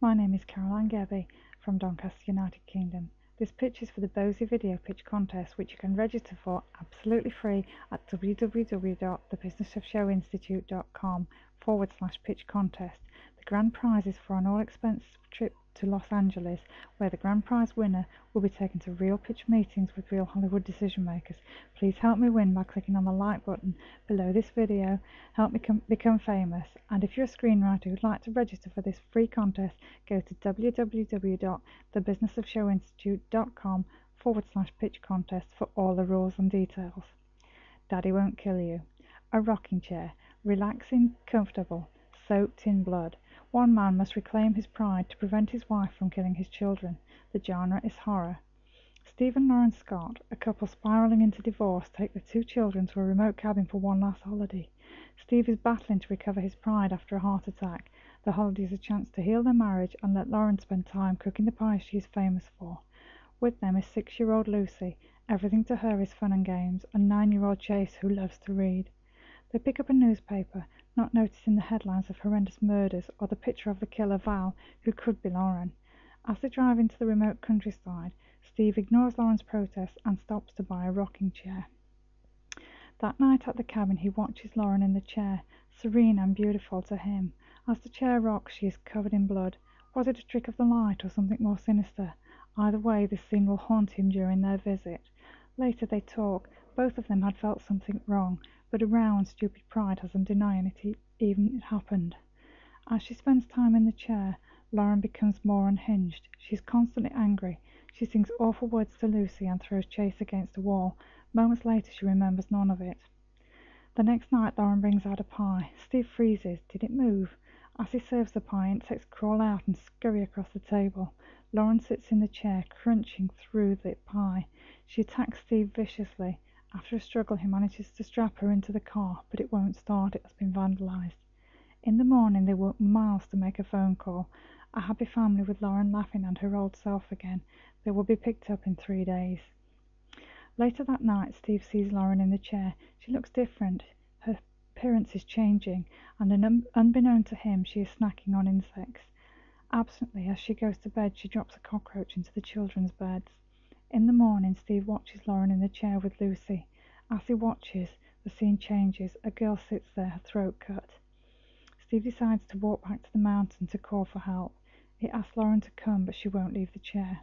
My name is Caroline Gebby from Doncaster, United Kingdom. This pitch is for the BOSI video pitch contest, which you can register for absolutely free at www.thebusinessofshowinstitute.com/pitch contest. The grand prize is for an all-expense trip to Los Angeles, where the grand prize winner will be taken to real pitch meetings with real Hollywood decision makers. Please help me win by clicking on the like button below this video. Help me become famous. And if you're a screenwriter who'd like to register for this free contest, go to www.thebusinessofshowinstitute.com/pitch contest for all the rules and details. Daddy won't kill you. A rocking chair, relaxing, comfortable, soaked in blood. One man must reclaim his pride to prevent his wife from killing his children. The genre is horror. Steve and Lauren Scott, a couple spiraling into divorce, take their two children to a remote cabin for one last holiday. Steve is battling to recover his pride after a heart attack. The holiday is a chance to heal their marriage and let Lauren spend time cooking the pie she is famous for. With them is 6-year-old Lucy. Everything to her is fun and games, and 9-year-old Chase, who loves to read. They pick up a newspaper, not noticing the headlines of horrendous murders or the picture of the killer Val, who could be Lauren. As they drive into the remote countryside, Steve ignores Lauren's protest and stops to buy a rocking chair. That night at the cabin, he watches Lauren in the chair, serene and beautiful to him. As the chair rocks, she is covered in blood. Was it a trick of the light or something more sinister? Either way, this scene will haunt him during their visit. Later they talk. Both of them had felt something wrong, but a round, stupid pride has them denying it even happened. As she spends time in the chair, Lauren becomes more unhinged. She is constantly angry. She sings awful words to Lucy and throws Chase against a wall. Moments later, she remembers none of it. The next night, Lauren brings out a pie. Steve freezes. Did it move? As he serves the pie, insects crawl out and scurry across the table. Lauren sits in the chair, crunching through the pie. She attacks Steve viciously. After a struggle, he manages to strap her into the car, but it won't start. It has been vandalized. In the morning, they walk miles to make a phone call. A happy family with Lauren laughing and her old self again. They will be picked up in 3 days. Later that night, Steve sees Lauren in the chair. She looks different. Her appearance is changing, and unbeknown to him, she is snacking on insects. Absently, as she goes to bed, she drops a cockroach into the children's beds. In the morning, Steve watches Lauren in the chair with Lucy. As he watches, the scene changes. A girl sits there, her throat cut. Steve decides to walk back to the mountain to call for help. He asks Lauren to come, but she won't leave the chair.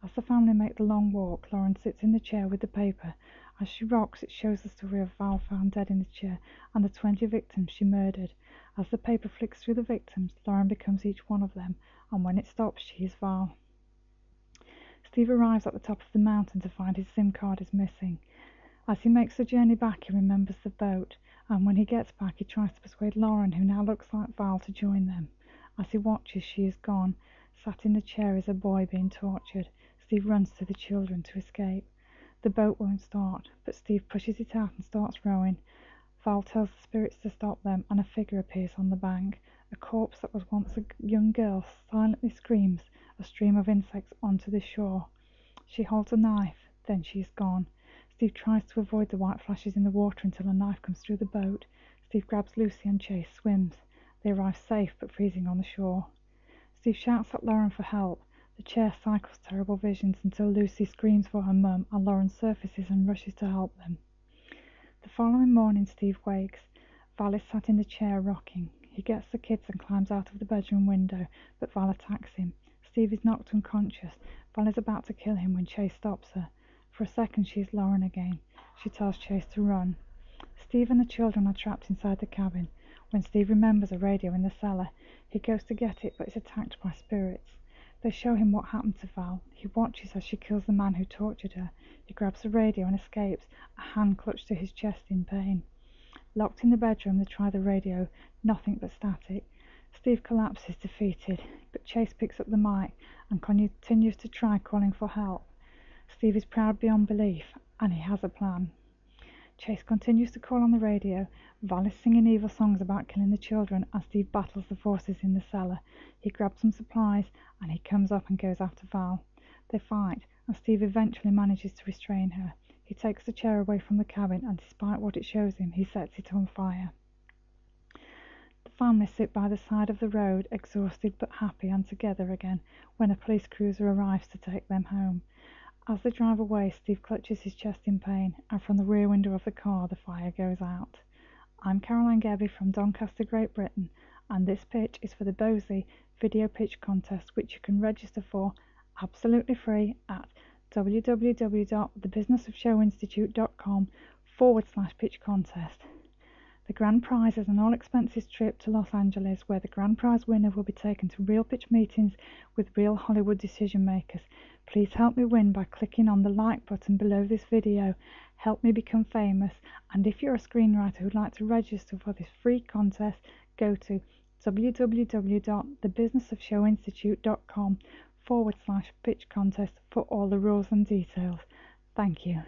As the family make the long walk, Lauren sits in the chair with the paper. As she rocks, it shows the story of Val found dead in the chair and the 20 victims she murdered. As the paper flicks through the victims, Lauren becomes each one of them, and when it stops, she is Val. Steve arrives at the top of the mountain to find his SIM card is missing. As he makes the journey back, he remembers the boat, and when he gets back, he tries to persuade Lauren, who now looks like Val, to join them. As he watches, she is gone. Sat in the chair is a boy being tortured. Steve runs to the children to escape. The boat won't start, but Steve pushes it out and starts rowing. Val tells the spirits to stop them, and a figure appears on the bank. A corpse that was once a young girl silently screams a stream of insects onto the shore. She holds a knife, then she is gone. Steve tries to avoid the white flashes in the water until a knife comes through the boat. Steve grabs Lucy and Chase, swims. They arrive safe but freezing on the shore. Steve shouts at Lauren for help. The chair cycles terrible visions until Lucy screams for her mum and Lauren surfaces and rushes to help them. The following morning, Steve wakes. Val is sat in the chair rocking. He gets the kids and climbs out of the bedroom window, but Val attacks him. Steve is knocked unconscious. Val is about to kill him when Chase stops her. For a second, she is Lauren again. She tells Chase to run. Steve and the children are trapped inside the cabin. When Steve remembers a radio in the cellar, he goes to get it, but is attacked by spirits. They show him what happened to Val. He watches as she kills the man who tortured her. He grabs the radio and escapes, a hand clutched to his chest in pain. Locked in the bedroom, they try the radio. Nothing but static. Steve collapses, defeated, but Chase picks up the mic and continues to try calling for help. Steve is proud beyond belief, and he has a plan. Chase continues to call on the radio. Val is singing evil songs about killing the children as Steve battles the forces in the cellar. He grabs some supplies, and he comes up and goes after Val. They fight, and Steve eventually manages to restrain her. He takes the chair away from the cabin, and despite what it shows him, he sets it on fire. The family sit by the side of the road, exhausted but happy and together again, when a police cruiser arrives to take them home. As they drive away, Steve clutches his chest in pain, and from the rear window of the car the fire goes out. I'm Caroline Gebby from Doncaster, Great Britain, and this pitch is for the BOSI Video Pitch Contest, which you can register for absolutely free at www.thebusinessofshowinstitute.com/pitch contest. The grand prize is an all-expenses trip to Los Angeles, where the grand prize winner will be taken to real pitch meetings with real Hollywood decision makers. Please help me win by clicking on the like button below this video. Help me become famous, and if you're a screenwriter who'd like to register for this free contest, go to www.thebusinessofshowinstitute.com/pitch contest for all the rules and details. Thank you.